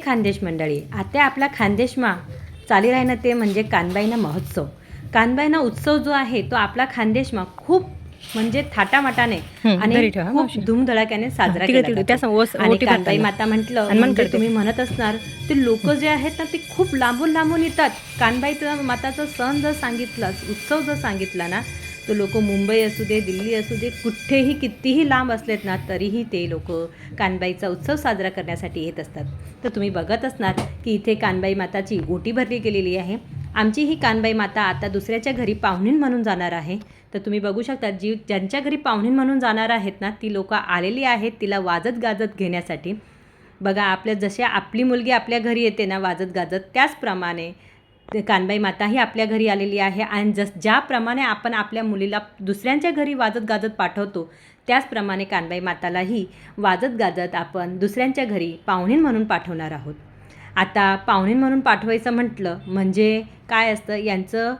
खानदेश मंडळी, आता आपला खानदेशमा चाली राहिनं ते म्हणजे कानबाईना महोत्सव. कानबाईना उत्सव जो आहे तो आपला खानदेशमा खूप म्हणजे थाटामाटाने आणि खूप धूमधडाक्याने साजरा केला जातो. आणि कानबाई माता म्हटलं म्हणजे तुम्ही म्हणत असणार ते लोक जे आहेत ना ते खूप लांबून लांबून येतात. कानबाई माताचा सण जर सांगितला, उत्सव जर सांगितला ना, तो लोक मुंबई असू दे, दिल्ली असू दे, कुठेही कितीही लांब असलेत ना तरीही ते लोक कानबाईचा उत्सव साजरा करण्यासाठी येत असतात. तर तुम्ही बघत असणार की इथे कानबाई माताची ओटी भरली गेलेली आहे. आमची ही कानबाई माता आता दुसऱ्याच्या घरी पाहुणीन म्हणून जाणार आहे. तर तुम्ही बघू शकता ज्यांच्या घरी पाहुणीन म्हणून जाणार आहेत ना ती लोक आलेली आहेत तिला वाजत गाजत घेण्यासाठी. बघा आपल्या जसे आपली मुलगी आपल्या घरी येते ना वाजत गाजत, त्याचप्रमाणे कानबाई माता ही आपल्या घरी आलेली आहे. आणि ज्याप्रमाणे आपण आपल्या मुलीला दुसऱ्यांच्या घरी वाजत गाजत पाठवतो त्याचप्रमाणे कानबाई मातालाही वाजत गाजत आपण दुसऱ्यांच्या घरी पाहुणीन म्हणून पाठवणार आहोत. आता पाहुणीन म्हणून पाठवायचं म्हटलं म्हणजे काय असतं, यांचं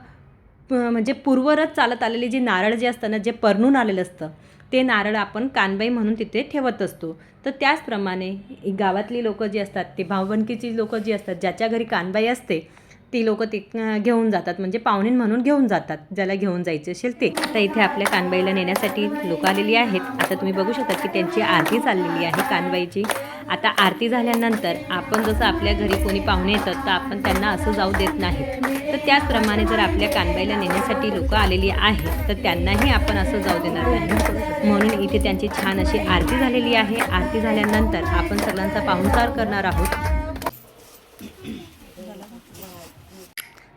म्हणजे पूर्वरच चालत आलेली जी नारळ जे असतं ना, जे परनून आलेलं असतं ते नारळ आपण कानबाई म्हणून तिथे ठेवत असतो. तर त्याचप्रमाणे गावातली लोकं जी असतात, ते भाऊबंदकीची लोकं जी असतात, ज्याच्या घरी कानबाई असते ती लोकं ते घेऊन जातात, म्हणजे पाहुणीन म्हणून घेऊन जातात, ज्याला घेऊन जायचे असेल ते. तर इथे आपल्या कानबाईला नेण्यासाठी लोक आलेली आहेत. आता तुम्ही बघू शकता की त्यांची आरती चाललेली आहे कानबाईची. आता आरती झाल्यानंतर आपण जसं आपल्या घरी कोणी पाहुणे येतात तर आपण त्यांना असं जाऊ देत नाही. तर त्याचप्रमाणे जर आपल्या कानबाईला नेण्यासाठी लोक आलेली आहेत तर त्यांनाही आपण असं जाऊ देणार नाही. म्हणून इथे त्यांची छान अशी आरती झालेली आहे. आरती झाल्यानंतर आपण सगळ्यांचा पाहुणचार करणार आहोत.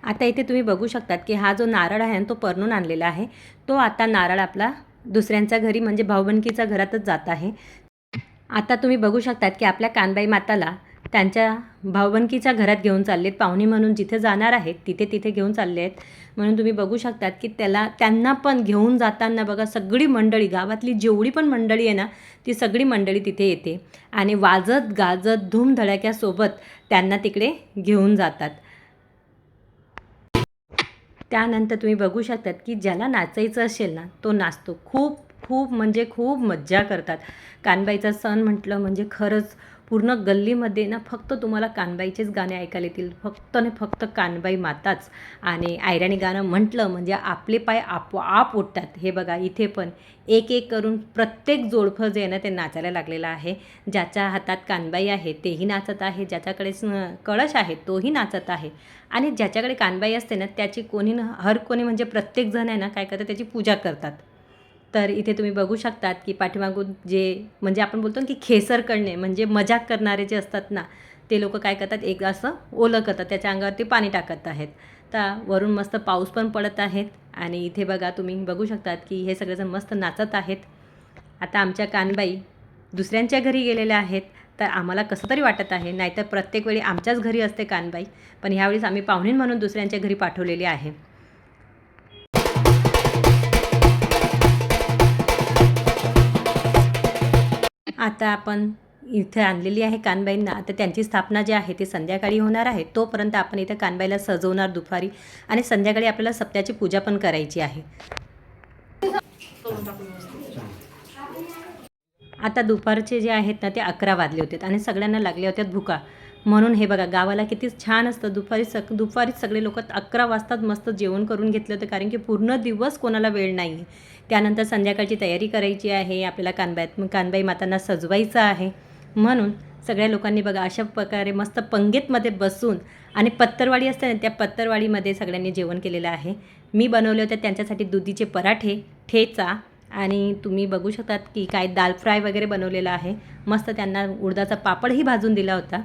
आता इथे तुम्ही बघू शकतात की हा जो नारळ आहे तो परनून आणलेला आहे. तो आता नारळ आपला दुसऱ्यांच्या घरी म्हणजे भाऊबंदकीच्या घरातच जात आहे. आता तुम्ही बघू शकतात की आपल्या कानबाई माताला त्यांच्या भाऊबंदकीच्या घरात घेऊन चाललेत. पाहुणी म्हणून जिथे जाणार आहेत तिथे घेऊन चालले आहेत. म्हणून तुम्ही बघू शकतात की त्यांना पण घेऊन जाताना बघा सगळी मंडळी, गावातली जेवढी पण मंडळी आहे ना ती सगळी मंडळी तिथे येते आणि वाजत गाजत धूमधडाक्यासोबत त्यांना तिकडे घेऊन जातात. त्यानंतर तुम्ही बघू शकतात की ज्याला नाचायचं असेल ना तो नाचतो. खूप खूप म्हणजे खूप मज्जा करतात. कानबाईचा सण म्हटलं म्हणजे खरंच पूर्ण गल्लीमध्ये ना फक्त तुम्हाला कानबाईचेच गाणे ऐकायला येतील. फक्त आणि फक्त कानबाई माताच. आणि आयराणी गाणं म्हटलं म्हणजे आपले पाय आपोआप उठतात. हे बघा इथे पण एक एक करून प्रत्येक जोडपं जे आहे ना ते नाचायला लागलेलं आहे. ज्याच्या हातात कानबाई आहे तेही नाचत आहे, ज्याच्याकडे कळश आहे तोही नाचत आहे. आणि ज्याच्याकडे कानबाई असते ना त्याची हर कोणी म्हणजे प्रत्येकजण आहे ना काय करतात, त्याची पूजा करतात. तर इथे तुम्ही बघू शकतात की पाठीमागून जे म्हणजे आपण बोलतो की खेसर करणे म्हणजे मजाक करणारे जे असतात ना ते लोक काय करतात, एक असं ओलं करतात, त्याच्या अंगावरती पाणी टाकत आहेत. तर वरून मस्त पाऊस पण पडत आहेत. आणि इथे बघा तुम्ही बघू शकतात की हे सगळेजण मस्त नाचत आहेत. आता आमच्या कानबाई दुसऱ्यांच्या घरी गेलेल्या आहेत. तर आम्हाला कसं तरी वाटत आहे, नाहीतर प्रत्येक वेळी आमच्याच घरी असते कानबाई, पण ह्यावेळेस आम्ही पाहुणीन म्हणून दुसऱ्यांच्या घरी पाठवलेली आहे. आता आपण इथे आणलेली आहे कानबाईंना. आता त्यांची स्थापना जी आहे ती संध्याकाळी होणार आहे. तोपर्यंत आपण इथे कानबाईला सजवणार दुपारी आणि संध्याकाळी आपल्याला सप्त्याची पूजा पण करायची आहे. आता दुपारचे जे आहेत ना ते 11 वाजले होते आणि सगळ्यांना लागल्या होत्या भुका. म्हणून हे बघा गावाला किती छान असतं, दुपारीच सगळे लोक 11 वाजताच मस्त जेवण करून घेतलं होतं, कारण की पूर्ण दिवस कोणाला वेळ नाही आहे. त्यानंतर संध्याकाळची तयारी करायची आहे, आपल्याला कानबाई मातांना सजवायचं आहे. म्हणून सगळ्या लोकांनी बघा अशा प्रकारे मस्त पंगतीमध्ये बसून आणि पत्तरवाडी असते ना त्या पत्तरवाडीमध्ये सगळ्यांनी जेवण केलेलं आहे. मी बनवले होते त्यांच्यासाठी दुधीचे पराठे, ठेचा आणि तुम्ही बघू शकतात की काय दाल फ्राय वगैरे बनवलेलं आहे. मस्त त्यांना उडदाचा पापडही भाजून दिला होता.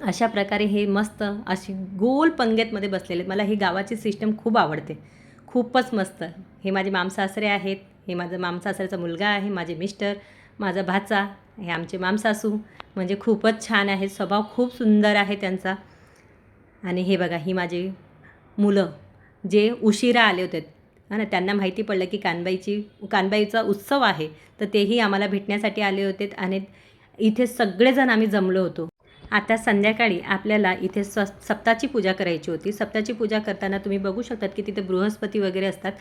अशा प्रकारे हे मस्त अशी गोल पंगतीमध्ये बसलेले. मला ही गावाची सिस्टम खूप आवडते, खूपच मस्त. हे माझे मामसासरे आहेत, हे माझं मामसासऱ्याचा मुलगा आहे, माझे मिस्टर, माझा भाचा, हे आमचे मामसासू. म्हणजे खूपच छान आहे, स्वभाव खूप सुंदर आहे त्यांचा. आणि हे बघा ही माझी मुलं जे उशिरा आले होते ना, त्यांना माहिती पडलं की कानबाईचा उत्सव आहे तर तेही आम्हाला भेटण्यासाठी आले होते आणि इथे सगळेजण आम्ही जमलो होतो. आता संध्याकाळी आपल्याला इथे सप्ताची पूजा करायची होती. सप्ताची पूजा करताना तुम्ही बघू शकतात की तिथे बृहस्पती वगैरे असतात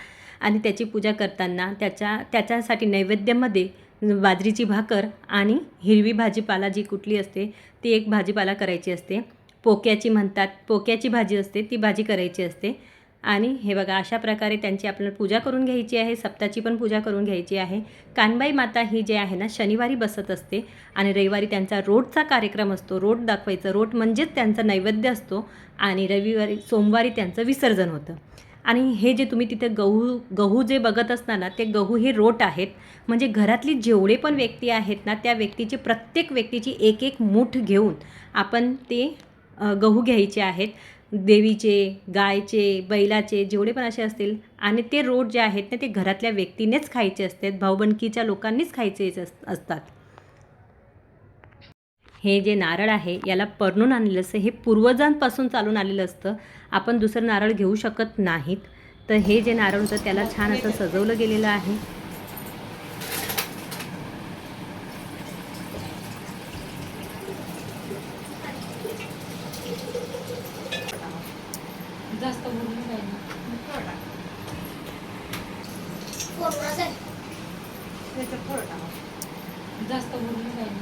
आणि त्याची पूजा करताना त्याच्यासाठी नैवेद्यामध्ये बाजरीची भाकर आणि हिरवी भाजीपाला जी कुठली असते ती एक भाजीपाला करायची असते. पोक्याची म्हणतात, पोक्याची भाजी असते, ती भाजी करायची असते. आणि हे बघा अशा प्रकारे त्यांची आपल्याला पूजा करून घ्यायची आहे. सप्ताची पण पूजा करून घ्यायची आहे. कानबाई माता ही जे आहे ना शनिवारी बसत असते आणि रविवारी त्यांचा रोटचा कार्यक्रम असतो. रोट दाखवायचं, रोट म्हणजेच त्यांचा नैवेद्य असतो आणि सोमवारी त्यांचं विसर्जन होतं. आणि हे जे तुम्ही तिथे गहू जे बघत असता ना ते गहू हे रोट आहेत. म्हणजे घरातली जेवढे पण व्यक्ती आहेत ना त्या व्यक्तीची प्रत्येक व्यक्तीची एक एक मूठ घेऊन आपण ते गहू घ्यायचे आहेत. देवीचे, गायचे, बैलाचे जेवढे पण असे असतील आणि ते रोट जे आहेत ना ते घरातल्या व्यक्तीनेच खायचे असतात. भाऊबंदकीच्या लोकांनीच खायचे असतात. हे जे नारळ आहे याला परनून आणलेलं असतं. हे पूर्वजांपासून चालून आलेलं असतं. आपण दुसरं नारळ घेऊ शकत नाहीत. तर हे जे नारळ होतं त्याला छान असं सजवलं गेलेलं आहे. जास्त बोलून जाईल जास्त बोलून जाईल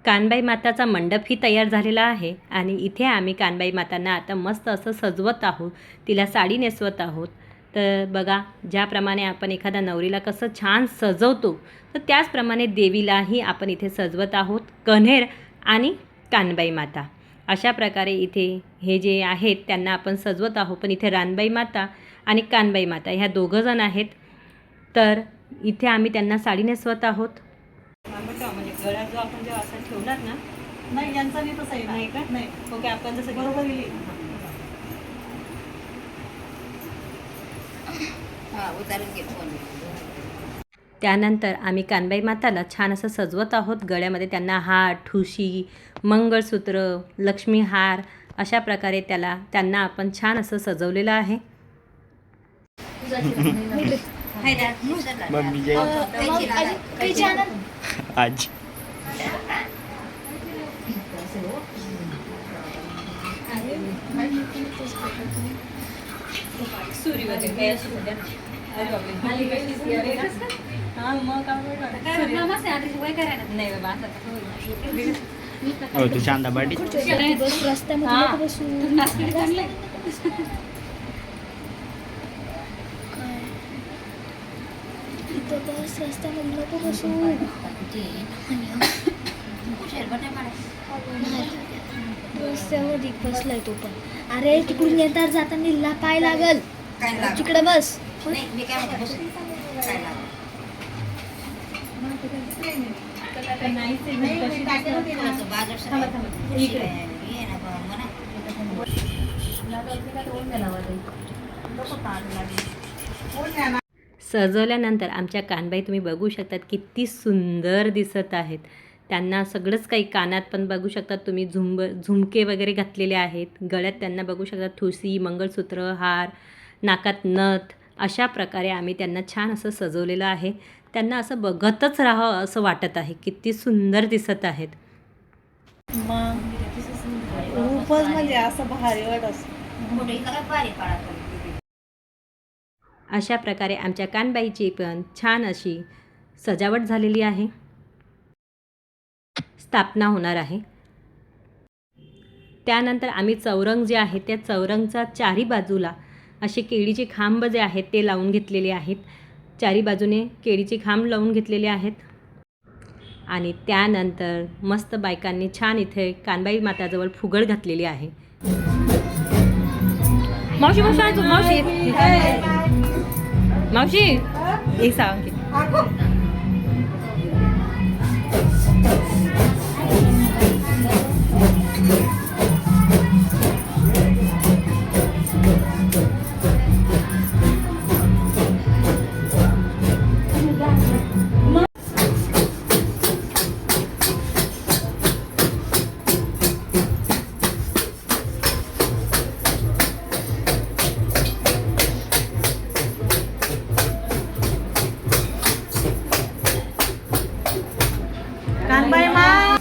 कानबाई माताचा मंडपही तयार झालेला आहे आणि इथे आम्ही कानबाई मातांना आता मस्त असं सजवत आहोत. तिला साडी नेसवत आहोत. तर बघा ज्याप्रमाणे आपण एखाद्या नवरीला कसं छान सजवतो तर त्याचप्रमाणे देवीलाही आपण इथे सजवत आहोत. कन्हेर आणि कानबाई माता अशा प्रकारे इथे हे जे आहेत त्यांना आपण सजवत आहोत. पण इथे रानबाई माता आणि कानबाई माता ह्या दोघंजण आहेत. तर इथे आम्ही त्यांना साडी नेसवत आहोत. म्हणजे गळा जो आपण जेव्हा असं ठेवणार ना नाही यांचा नाही तसं आहे नाही का? नाही ओके आपण जसं बरोबर गेली उतारून घे फोन. त्यानंतर आम्ही कानबाई माताला छान असं सजवत आहोत. गळ्यामध्ये त्यांना हार, ठुशी, मंगळसूत्र, लक्ष्मी हार अशा प्रकारे त्यांना आपण छान असं सजवलेलं आहे. आज सुरी वगैरे नाही बाबा हो तू शांता पाटी रस्त्यावर बसलाय तो पण. अरे तिकडून येतात जाताना पाय लागल तिकडे बस. नाही मी काय म्हणते बसून काय लागलं थोडंसं बाजूला सरक. ये ना बा, म्हणा. सजवल्यानंतर आमच्या कानबाई तुम्ही बघू शकतात किती सुंदर दिसत आहेत. त्यांना सगळंच काही कानात पण बघू शकतात तुम्ही झुमके वगैरे घातलेले आहेत. गळ्यात त्यांना बघू शकतात ठुसी, मंगळसूत्र, हार, नाकात नथ अशा प्रकारे आम्ही त्यांना छान असं सजवलेलं आहे. त्यांना असं बघतच राहावं असं वाटत आहे. किती सुंदर दिसत आहेत. मग खूपच म्हणजे असं भारी वाटत. मोठी काय पारी पाडा. अशा प्रकारे आमच्या कानबाईची पण छान अशी सजावट झालेली आहे. स्थापना होणार आहे. त्यानंतर आम्ही चौरंग जे आहे त्या चौरंगचा चारी बाजूला असे केळीचे खांब जे आहेत ते लावून घेतलेले आहेत. चारी बाजूने केळीचे खांब लावून घेतलेले आहेत. आणि त्यानंतर मस्त बायकांनी छान इथे कानबाई माताजवळ फुगड घातलेली आहे. मावशी मावशी मावशी मावशी एक सांग कानबाई मा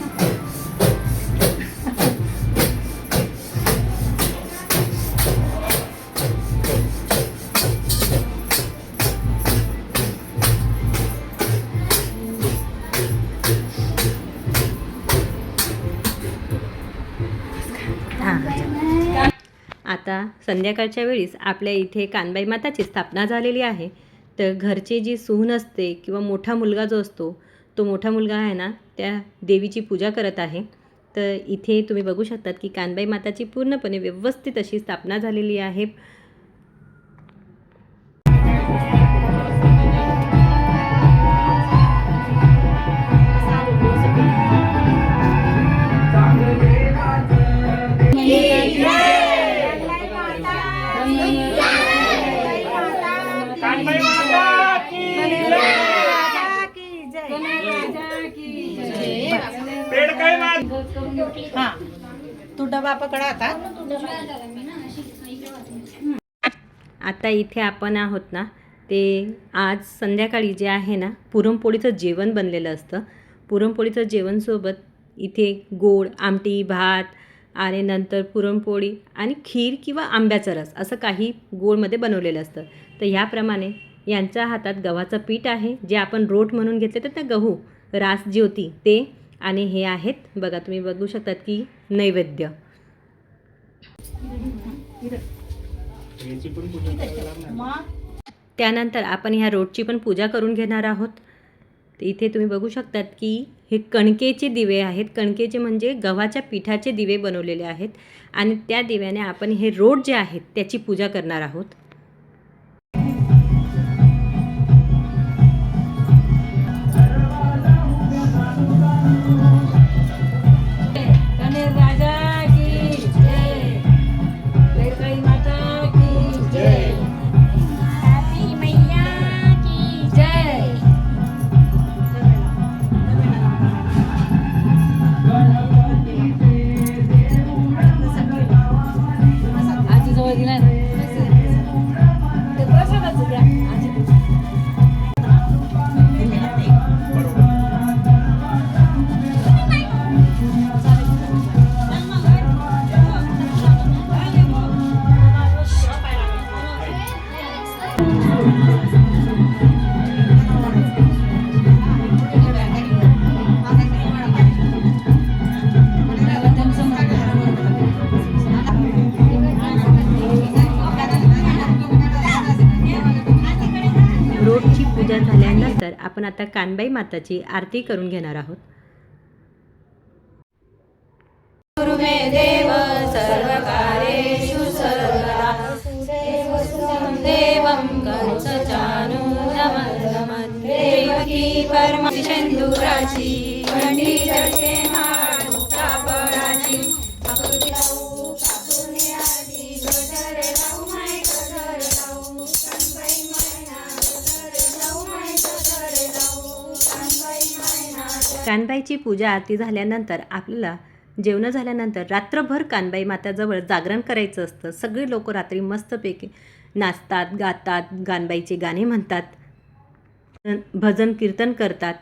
संध्याकाळच्या वेळीस आपल्या इथे कानबाई माताची स्थापना झालेली आहे. तर घरची जी सून असते किंवा मोठा मुलगा जो असतो तो मोठा मुलगा आहे ना त्या देवीची पूजा करत आहे. तर इथे तुम्ही बघू शकतात की कानबाई माताची पूर्णपणे व्यवस्थित अशी स्थापना झालेली आहे. हा तू डबा पकडा आता. आता इथे आपण आहोत ना ते आज संध्याकाळी जे आहे ना पुरणपोळीचं जेवण बनलेलं असतं. पुरणपोळीचं जेवणसोबत इथे गोड आमटी भात आणि नंतर पुरणपोळी आणि खीर किंवा आंब्याचा रस असं काही गोडमध्ये बनवलेलं असतं. तर ह्याप्रमाणे यांच्या हातात गव्हाचं पीठ आहे जे आपण रोट म्हणून घेतले तर त्या गहू रास जी होती ते आणि हे आहेत बघा तुम्ही बघू शकतात की नैवेद्य. त्यानंतर आपण ह्या रोटची पण पूजा करून घेणार आहोत. तर इथे तुम्ही बघू शकतात की हे कणकेचे दिवे आहेत. कणकेचे म्हणजे गव्हाच्या पिठाचे दिवे बनवलेले आहेत आणि त्या दिव्याने आपण हे रोट जे आहेत त्याची पूजा करणार आहोत. रोटची पूजा झाल्यानंतर आपण आता कानबाई माताची आरती करून घेणार आहोत. गुरु मे देव सर्वकार्येषु सर्वदा देवं कंसचानूरमर्दमं देवकी परमसिंधुराची पंडितके माता पराची कानबाईची पूजा आरती झाल्यानंतर आपल्याला जेवण झाल्यानंतर रात्रभर कानबाई माताजवळ जागरण करायचं असतं. सगळे लोक रात्री मस्तपैकी नाचतात गातात कानबाईचे गाणे म्हणतात भजन कीर्तन करतात.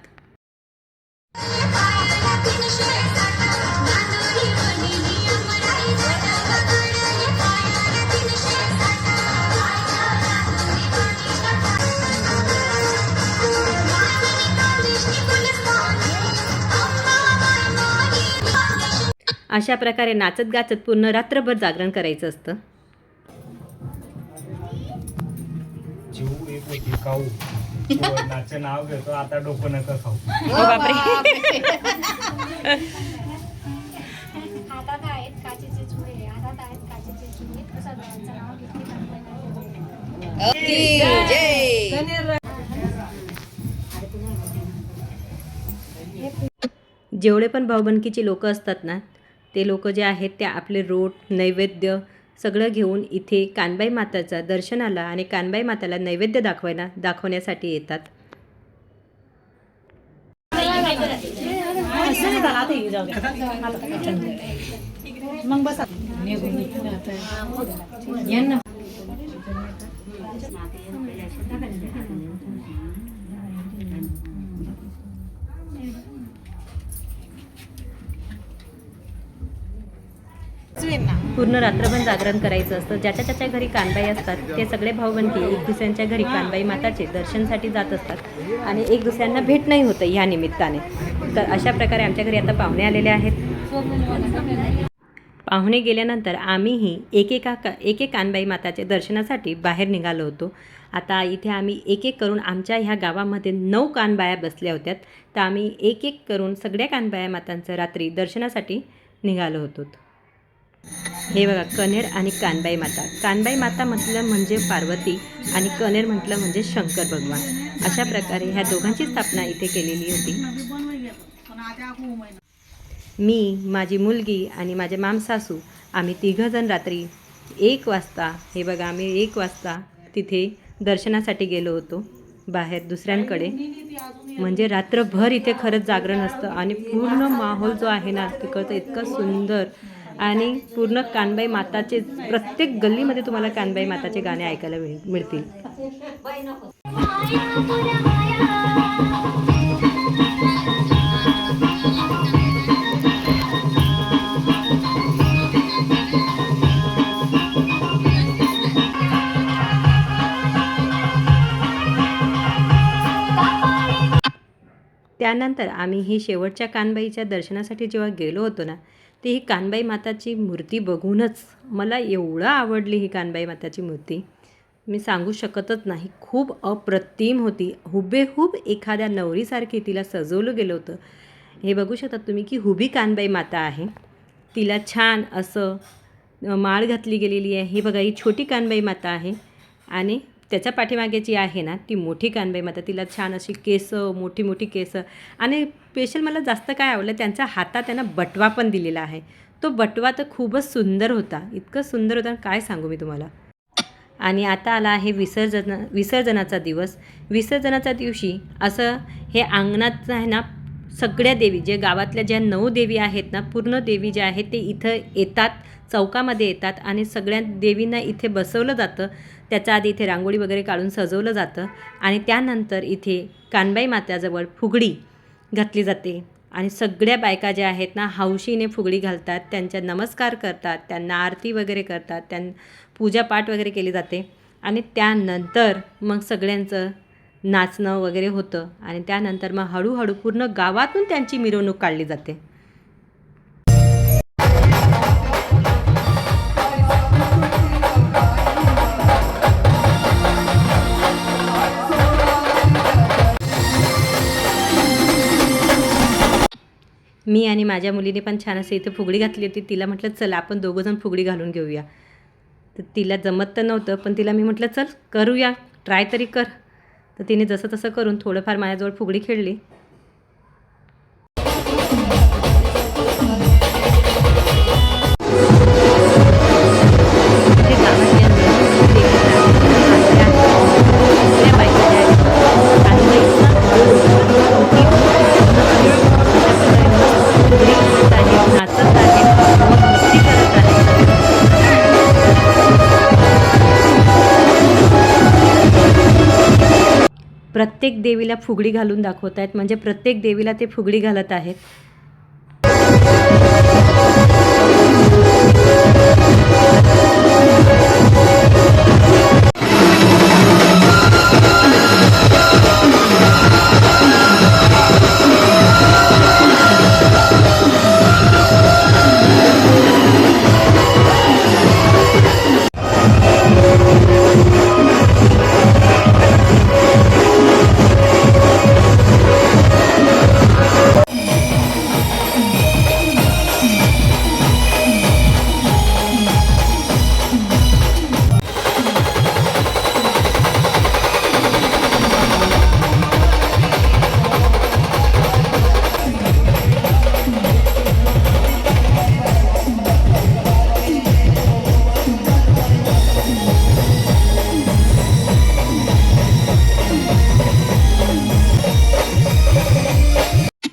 अशा प्रकारे नाचत गाचत पूर्ण रात्रभर जागरण करायचं असतं. जीव एक होती खाऊ नाचं नाव घेतो आता डोकं नका खाऊ. हातात आहेत काचेचे चुडे हातात आहेत काचेचे चुडे कसं देवाचं नाव घेतले जेवढे पण भाऊबंदकीची लोक असतात ना ते लोक जे आहेत ते आपले रोट नैवेद्य सगळं घेऊन इथे कानबाई माताच्या दर्शनाला आणि कानबाई माताला नैवेद्य दाखवण्यासाठी येतात. मग बसा. पूर्ण रात्रभर जागरण करायचं असतं. ज्याच्या त्याच्या घरी कानबाई असतात ते सगळे भाऊबंदी एक दुसऱ्यांच्या घरी कानबाई माताचे दर्शनसाठी जात असतात आणि एक दुसऱ्यांना भेट नाही होतं ह्या निमित्ताने. तर अशा प्रकारे आमच्या घरी आता पाहुणे आलेले आहेत. पाहुणे गेल्यानंतर आम्हीही एक कानबाई माताच्या दर्शनासाठी बाहेर निघालो होतो. आता इथे आम्ही एक करून आमच्या ह्या गावामध्ये 9 कानबाया बसल्या होत्या. तर आम्ही एक करून सगळ्या कानबाया मातांचं रात्री दर्शनासाठी निघालो होतो. हे बघा, कनेर आणि कानबाई माता. कानबाई माता म्हटलं म्हणजे पार्वती आणि कनेर म्हटलं म्हणजे शंकर भगवान. अशा प्रकारे ह्या दोघांची स्थापना इथे केलेली होती. मी, माझी मुलगी आणि माझे मामसासू आम्ही तिघंजण रात्री 1 वाजता, हे बघा आम्ही 1 वाजता तिथे दर्शनासाठी गेलो होतो बाहेर दुसऱ्यांकडे. म्हणजे रात्रभर इथे खरंच जागरण असतं आणि पूर्ण माहोल जो आहे ना तिकडचं इतकं सुंदर. आणि पूर्ण कानबाई माताचे प्रत्येक गल्लीमध्ये तुम्हाला कानबाई माताचे गाणे ऐकायला मिळतील. त्यानंतर आम्ही ही शेवटच्या कानबाईच्या दर्शनासाठी जेव्हा गेलो होतो ना, ती ही कानबाई माताची मूर्ती बघूनच मला एवढं आवडली. ही कानबाई माताची मूर्ती मी सांगू शकतच नाही. खूप अप्रतिम होती. हुबेहूब एखाद्या नवरीसारखी तिला सजवलं गेलं होतं. हे बघू शकता तुम्ही की हुबी कानबाई माता आहे. तिला छान असं माळ घातली गेलेली आहे. ही बघा, ही छोटी कानबाई माता आहे आणि त्याच्या पाठीमागे जी आहे ना ती मोठी कानबाई माता. तिला छान अशी केसं, मोठी मोठी केसं. आणि स्पेशल मला जास्त काय आवडलं, त्यांच्या हातात त्यांना बटवा पण दिलेला आहे. तो बटवा तर खूपच सुंदर होता. इतकं सुंदर होता काय सांगू मी तुम्हाला. आणि आता आला आहे विसर्जनाचा दिवस. विसर्जनाच्या दिवशी असं हे अंगणात आहे ना, सगळ्या देवी जे गावातल्या ज्या 9 देवी आहेत ना, पूर्ण देवी ज्या आहेत ते इथं येतात, चौकामध्ये येतात आणि सगळ्या देवींना इथे बसवलं जातं. त्याच्या आधी इथे रांगोळी वगैरे काढून सजवलं जातं आणि त्यानंतर इथे कानबाई मात्याजवळ फुगडी घातली जाते आणि सगळ्या बायका ज्या आहेत ना हौशीने फुगडी घालतात, त्यांच्या नमस्कार करतात, त्यांना आरती वगैरे करतात, त्यांना पूजापाठ वगैरे केली जाते आणि त्यानंतर मग सगळ्यांचं नाचणं वगैरे होतं आणि त्यानंतर मग हळूहळू पूर्ण गावातून त्यांची मिरवणूक काढली जाते. मी आणि माझ्या मुलीने पण छान असं इथं फुगडी घातली होती. तिला म्हटलं चल आपण दोघंजण फुगडी घालून घेऊया. तर तिला जमत तर नव्हतं, पण तिला मी म्हटलं चल करूया, ट्राय तरी कर. तर तिने जसं तसं करून थोडंफार माझ्याजवळ फुगडी खेळली. प्रत्येक देवीला फुगडी घालून दाखवत आहेत. म्हणजे प्रत्येक देवीला ते फुगडी घालत आहेत.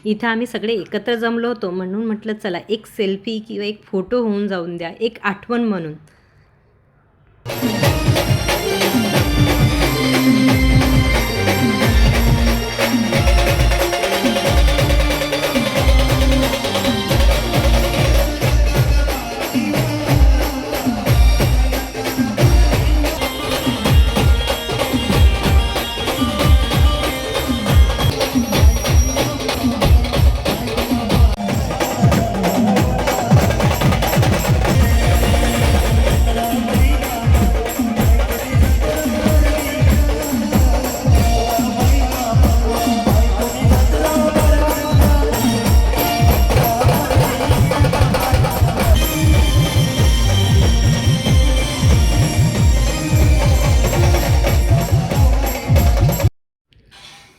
इथं आम्ही सगळे एकत्र जमलो होतो म्हणून म्हटलं चला एक सेल्फी किंवा एक फोटो होऊन जाऊन द्या, एक आठवण म्हणून.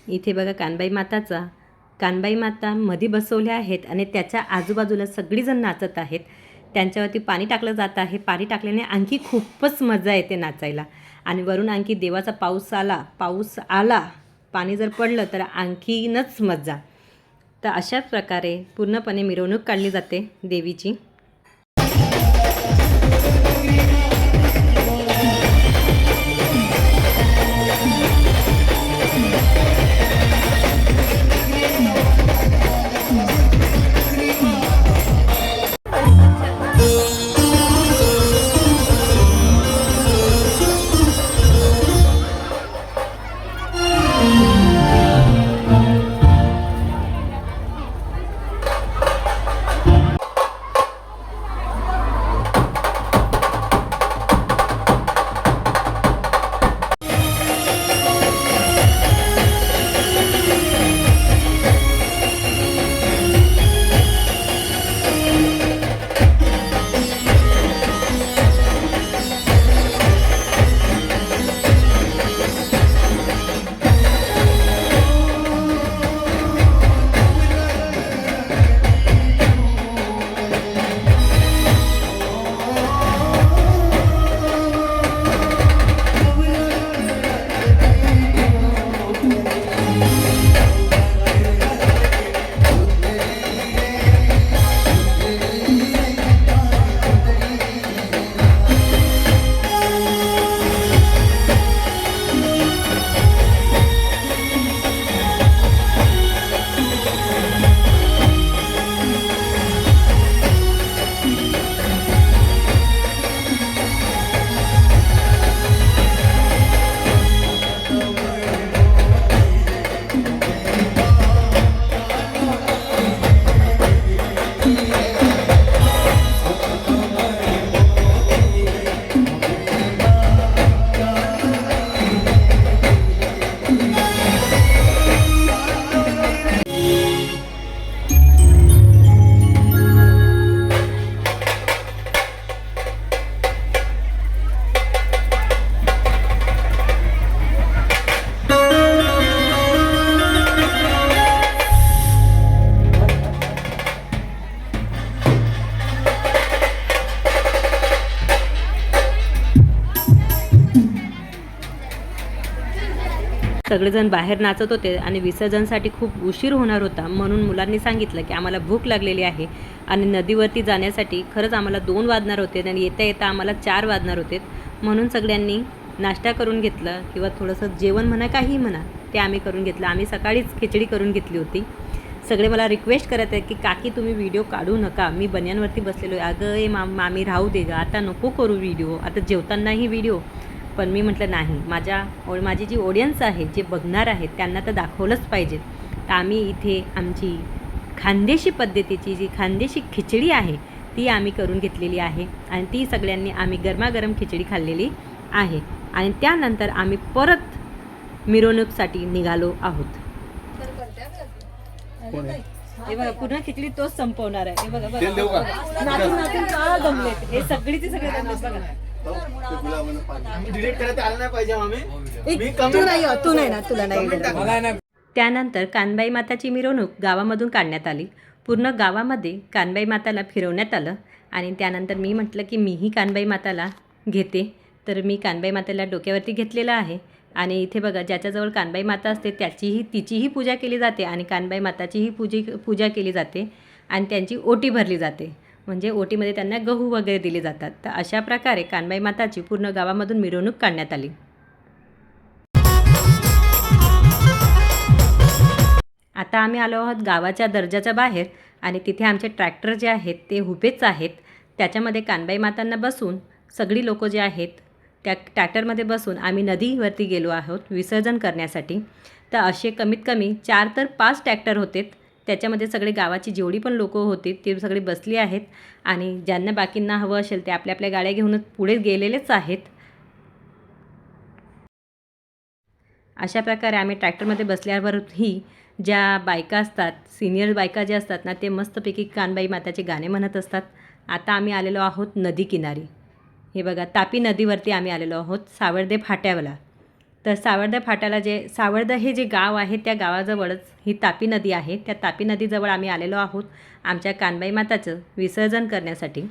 इथे बघा कानबाई माता मध्ये बसवल्या आहेत आणि त्याच्या आजूबाजूला सगळीजण नाचत आहेत. त्यांच्यावरती पाणी टाकलं जात आहे. पाणी टाकल्याने आणखी खूपच मजा येते नाचायला. आणि वरून आणखी देवाचा पाऊस आला पाणी जर पडलं तर आणखीनच मजा. तर अशाच प्रकारे पूर्णपणे मिरवणूक काढली जाते देवीची. सगळेजण बाहेर नाचत होते आणि विसर्जनसाठी खूप उशीर होणार होता. म्हणून मुलांनी सांगितलं की आम्हाला भूक लागलेली आहे आणि नदीवरती जाण्यासाठी खरंच आम्हाला 2 वाजणार होते आणि येता येता आम्हाला 4 वाजणार होते. म्हणून सगळ्यांनी नाश्ता करून घेतलं किंवा थोडंसं जेवण म्हणा काहीही म्हणा ते आम्ही करून घेतलं. आम्ही सकाळीच खिचडी करून घेतली होती. सगळे मला रिक्वेस्ट करत आहेत की काकी तुम्ही व्हिडिओ काढू नका, मी बन्यांवरती बसलेलो आहे. अगं ए मामी राहू दे गं, आता नको करू व्हिडिओ, आता जेवतानाही व्हिडिओ. पण मी म्हटलं नाही, माझी जी ऑडियन्स आहे, जे बघणार आहेत त्यांना तर दाखवलंच पाहिजे. तर आम्ही इथे आमची खानदेशी पद्धतीची जी खानदेशी खिचडी आहे ती आम्ही करून घेतलेली आहे आणि ती सगळ्यांनी आम्ही गरमागरम खिचडी खाल्लेली आहे. आणि त्यानंतर आम्ही परत मिरवणूकसाठी निघालो आहोत. हे बघा पूर्ण खिचडी तोच संपवणार आहे. हे बघा नाचून का जमलेत हे सगळीचे सगळे जमलेत बघा. त्यानंतर कानबाई माताची मिरवणूक गावामधून काढण्यात आली. पूर्ण गावामध्ये कानबाई माताला फिरवण्यात आलं आणि त्यानंतर मी म्हटलं की मीही कानबाई माताला घेते. तर मी कानबाई मातेला डोक्यावरती घेतलेलं आहे आणि इथे बघा ज्याच्याजवळ कानबाई माता असते तिचीही पूजा केली जाते आणि कानबाई माताचीही पूजा केली जाते आणि त्यांची ओटी भरली जाते. म्हणजे ओटीमध्ये त्यांना गहू वगैरे दिले जातात. तर अशा प्रकारे कानबाई माताची पूर्ण गावामधून मिरवणूक काढण्यात आली. आता आम्ही आलो आहोत गावाच्या दर्जाच्या बाहेर आणि तिथे आमचे ट्रॅक्टर जे आहेत ते उभेच आहेत. त्याच्यामध्ये कानबाई मातांना बसून सगळी लोक जे आहेत त्या ट्रॅक्टरमध्ये बसून आम्ही नदीवरती गेलो आहोत विसर्जन करण्यासाठी. तर असे कमीत कमी 4 ते 5 ट्रॅक्टर होते. त्याच्यामध्ये सगळे गावाची जेवढी पण लोकं होती ते सगळे बसली आहेत आणि ज्यांना बाकींना हवं असेल ते आपल्या आपल्या गाड्या घेऊन पुढे गेलेलेच आहेत. अशा प्रकारे आम्ही ट्रॅक्टरमध्ये बसल्यावरही ज्या बायका असतात, सिनियर बायका ज्या असतात ना, ते मस्तपैकी कानबाई माताचे गाणे म्हणत असतात. आता आम्ही आलेलो आहोत नदी किनारी. हे बघा तापी नदीवरती आम्ही आलेलो आहोत सावर्डे फाट्यावला. तर सावर्धा फाट्याला सावर्धा हे जे गाव आहे त्या गावाजवळच ही तापी नदी आहे. त्या तापी नदीजवळ आम्ही आलेलो आहोत आमच्या कानबाई माताचं विसर्जन करण्यासाठी.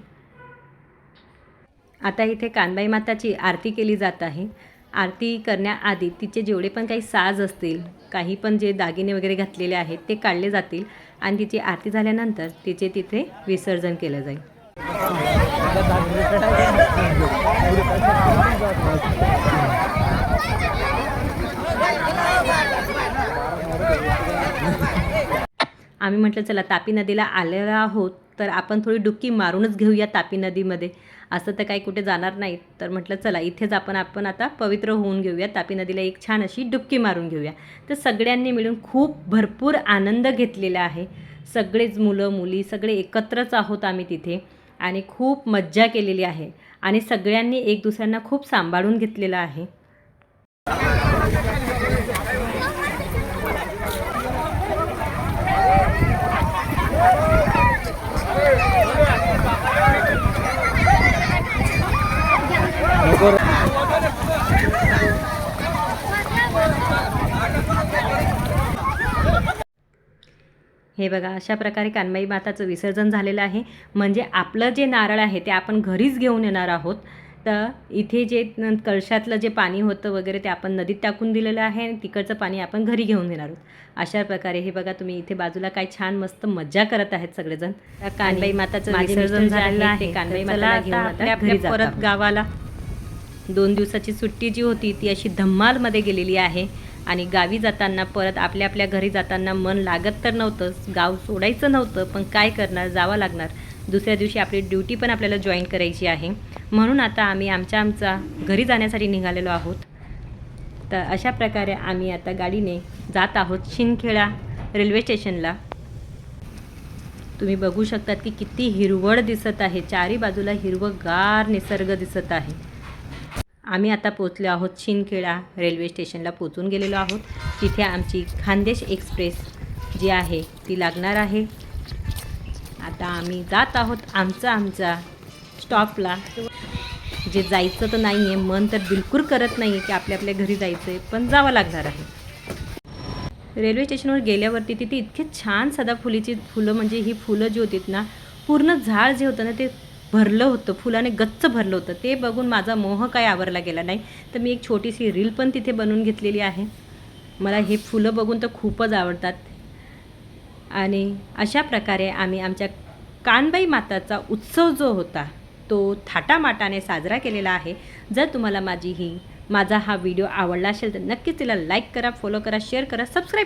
आता इथे कानबाई माताची आरती केली जात आहे. आरती करण्याआधी तिचे जेवढे पण काही साज असतील, काही पण जे दागिने वगैरे घातलेले आहेत ते काढले जातील आणि तिची आरती झाल्यानंतर तिचे तिथे विसर्जन केलं जाईल. आम्ही म्हटलं चला तापी नदीला आलेलो आहोत तर आपण थोडी डुबकी मारूनच घेऊया तापी नदीमध्ये. असं तर काही कुठे जाणार नाहीत, तर म्हटलं चला इथेच आपण आता पवित्र होऊन घेऊया. तापी नदीला एक छान अशी डुबकी मारून घेऊया. तर सगळ्यांनी मिळून खूप भरपूर आनंद घेतलेला आहे. सगळेच मुलं मुली सगळे एकत्रच आहोत आम्ही तिथे आणि खूप मज्जा केलेली आहे आणि सगळ्यांनी एक दुसऱ्यांना खूप सांभाळून घेतलेलं आहे. हे बघा अशा प्रकारे कानबाई माताचं विसर्जन झालेलं आहे. म्हणजे आपलं जे नारळ आहे ते आपण घरीच घेऊन येणार आहोत. तर इथे जे कळशातलं जे पाणी होतं वगैरे ते आपण नदीत टाकून दिलेलं आहे आणि तिकडचं पाणी आपण घरी घेऊन येणार आहोत. अशा प्रकारे हे बघा तुम्ही इथे बाजूला काय छान मस्त मज्जा करत आहेत सगळेजण. त्या कानबाई माताचं विसर्जन झालेलं आहे. कानबाई माताला घेऊन आता घरी परत गावाला 2 दिवसाची सुट्टी जी होती ती अशी धम्मालमध्ये गेलेली आहे आणि गावी जाताना परत आपल्या आपल्या घरी जाताना मन लागत तर नव्हतंच, गाव सोडायचं नव्हतं, पण काय करणार, जावं लागणार. दुसऱ्या दिवशी आपली ड्युटी पण आपल्याला जॉईन करायची आहे. म्हणून आता आम्ही आमच्या घरी जाण्यासाठी निघालेलो आहोत. तर अशा प्रकारे आम्ही आता गाडीने जात आहोत शिंदखेडा रेल्वे स्टेशनला. तुम्ही बघू शकतात की किती हिरवळ दिसत आहे. चारी बाजूला हिरवंगार निसर्ग दिसत आहे. आम्ही आता पोचलो आहोत शिंदखेडा रेल्वे स्टेशनला पोचून गेलेलो आहोत. तिथे आमची खानदेश एक्सप्रेस जी आहे ती लागणार आहे. आता आम्ही जात आहोत आमचा स्टॉपला. जे जायचं तर नाही आहे, मन तर बिलकुल करत नाही आहे की आपल्या घरी जायचं आहे, पण जावं लागणार आहे. रेल्वे स्टेशनवर गेल्यावरती तिथे इतके छान सदाफुलीची फुलं, म्हणजे ही फुलं जी होतीत ना, पूर्ण झाड जे होतं ना ते भरलं होतं, फुलाने गच्च भरलं होतं. ते बघून माझा मोह काय आवरला गेला नाही. तर मी एक छोटीशी रील पण तिथे बनवून घेतलेली आहे. मला हे फुलं बघून तर खूपच आवडतात. आणि अशा प्रकारे आम्ही आमच्या कानबाई माताचा उत्सव जो होता तो थाटामाटाने साजरा केलेला आहे. जर तुम्हाला माझा हा व्हिडिओ आवडला असेल तर नक्कीच तिला लाईक करा, फॉलो करा, शेअर करा, सबस्क्राईब